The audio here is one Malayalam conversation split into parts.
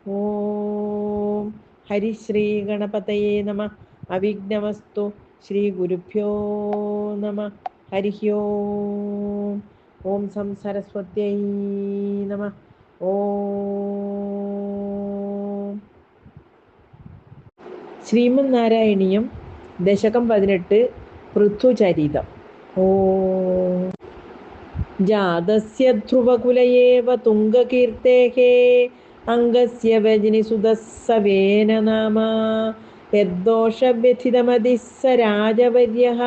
ഓം ഹരിശ്രീ ഗണപതയേ നമ. അവിഘ്നമസ്തു. ശ്രീ ഗുരുഭ്യോ നമ. ഹരി ഓം. ഓം സം സരസ്വത്യൈ നമ. ഓം. ശ്രീമന്നാരായണീയം ദശകം 18 പൃഥുചരിതം. ഓം. ജാതസ്യ ധ്രുവകുലയേവ തുംഗകീർത്തേഃ അംഗസ്യ വജ്നിസുതഃ സവേന നാമ യദ്ദോഷവ്യഥിതമതിഃ സ രാജവര്യഃ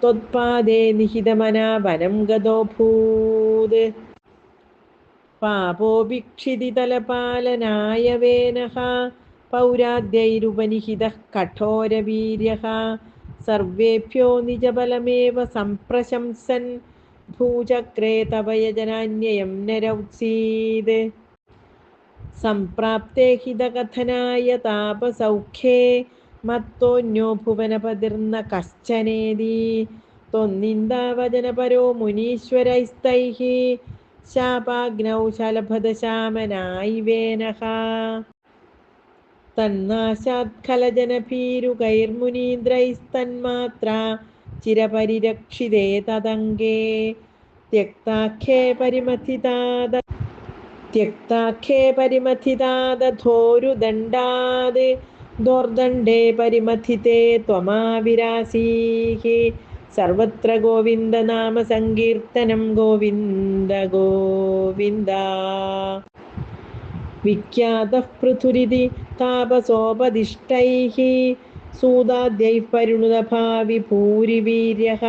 ത്വത്പാദേ നിഹിതമനാ വനം ഗതോऽഭൂത്. പാപോഭിക്ഷിതിതലപാലനായ വേനഃ പൗരാദ്യൈരുപനിഹിതഃ കഠോരവീര്യഃ സർവേഭ്യോ നിജബലമേവ സംപ്രശംസൻ ഭൂചക്രേ തവയജനാന്യയം നരൗത്സീത്. സംപ്രാപ്തേ ഹിതകഥനായ താപസൗഖ്യേ മത്തോന്യോ ഭുവനപതിർന്ന കശ്ചനേതി ത്വന്നിന്ദാവചനപരോ മുനീശ്വരൈസ്തൈഃ ശാപാഗ്നൗ ശലഭദശാമനായിവേനഃ തന്നാശാത്ഖലജനഭീരുകൈർമുനീന്ദ്രൈസ്തന്മാത്രാ ചിരപരിരക്ഷിതേ തദംഗേ ത്യക്താഖ്യേ പരിമഥിതാദധോരുദണ്ഡാത് ദോർദണ്ഡേ പരിമഥിതേ ത്വമാവിരാസീഃ. സർവത്ര ഗോവിന്ദനാമ സങ്കീർത്തനം. ഗോവിന്ദ ഗോവിന്ദ. വിഖ്യാതഃ പൃഥുരിതി താപസോപദിഷ്ടൈഃ സൂതാദ്യൈഃ പരിണുതഭാവി ഭൂരിവീര്യഃ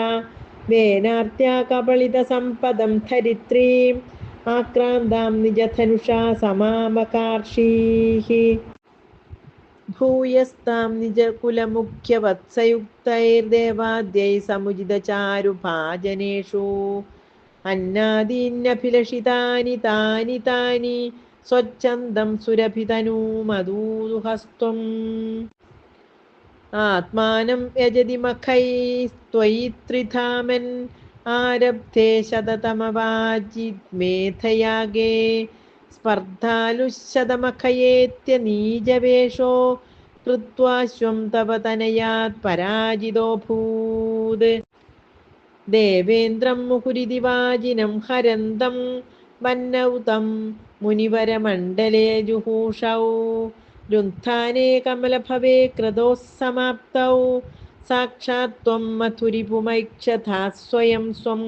വേനാർത്യാ കബളിതസമ്പദം ധരിത്രീം ആക്രാന്താം നിജധനുഷാ സമാമകാർഷീഃ. ഭൂയസ്താം നിജകുലമുഖ്യവത്സയുക്തൈർദേവാദ്യൈ സമുചിതചാരുഭാജനേഷു അന്നാദീന്യഭിലഷിതാനി താനി താനി സ്വച്ഛന്തം സുരഭിതനൂമദൂഹസ്ത്വം. ആത്മാനം യജതി മഖൈസ്ത്വയി ത്രിധാമൻ ആരബ്ധേ ശതതമവാജിദ്മേധയാഗേ സ്പർദ്ധാലുശതമഖയേത്യ നീജവേഷോ കൃത്വാശ്വം തവ തനയാത് പരാജിതോഭൂത്. ദേവേന്ദ്രം മുഹുരിതി വാജിനം ഹരന്തം വന്നൗ തം മുനിവരമണ്ഡലേ ജുഹൂഷൗ രുന്ധാനേ കമലഭവേ ക്രതോഃ സമാപ്തൗ സാക്ഷാത് ത്വം മധുരിപുമൈക്ഷഥാ സ്വയം സ്വം.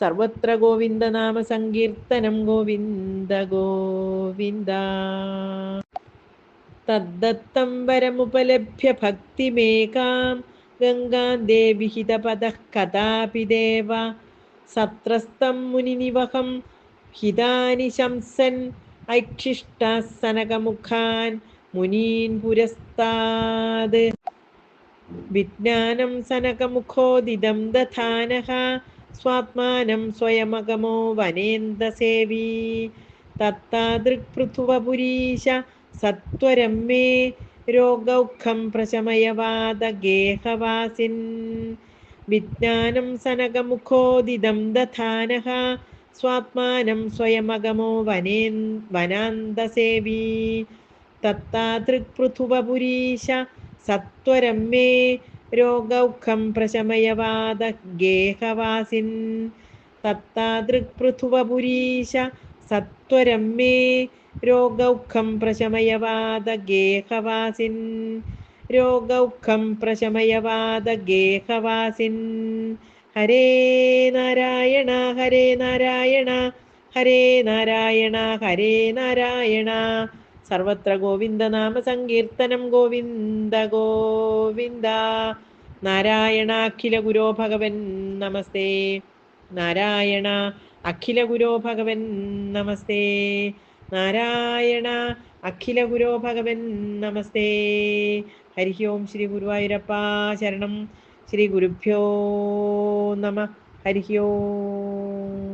സർവത്ര ഗോവിന്ദനാമ സങ്കീർത്തനം. ഗോവിന്ദ ഗോവിന്ദ. തദ്ദത്തം വരമുപലഭ്യ ഭക്തിമേകാം ഗംഗാം ദേവിഹിതപദഃ കഥാപി ദേവ സത്രസ്തം മുനിനിവഹം ഹിതാനി ശംസൻ ഐക്ഷിഷ്ടാഃ സനകമുഖാൻ മുനീൻ പുരസ്താത്. വിജ്ഞാനം സനകമുഖോദിതം ദധാനഃ സ്വാത്മാനം സ്വയമഗമോ വനേന്ദസേവീ തത്താദൃക്പൃഥുവപുരീശ സത്വരം മേ രോഗൗഖം പ്രശമയവാദഗേഹവാസിൻ. വിജ്ഞാനം സനകമുഖോദിതം ദധാനഃ സ്വാത്മാനം സ്വയമഗമോ വനാന്തസേവീ തത്താദൃക്പൃഥുവപുരീശ സത്വരം മേ രോഗൗഖം പ്രശമയവാദഗേഹവാസിൻ. തത്താദൃക്പൃഥുവപുരീശ സത്വരം മേ രോഗൗഖം പ്രശമയവാദഗേഹവാസിൻ. രോഗൗഖം പ്രശമയവാദഗേഹവാസിൻ. ഹരേ നാരായണ ഹരേ നാരായണ ഹരേ നാരായണ ഹരേ നാരായണ. സർവത്ര ഗോവിന്ദനാമ സങ്കീർത്തനം. ഗോവിന്ദ ഗോവിന്ദ. നാരായണ അഖില ഗുരോ ഭഗവൻ നമസ്തേ. നാരായണ അഖില ഗുരോ ഭഗവൻ നമസ്തേ. നാരായണ അഖില ഗുരോ ഭഗവൻ നമസ്തേ. ഹരി ഓം. ശ്രീ ഗുരുവായൂരപ്പാ ശരണം. ശ്രീ ഗുരുഭ്യോ നമ. ഹരി ഓം.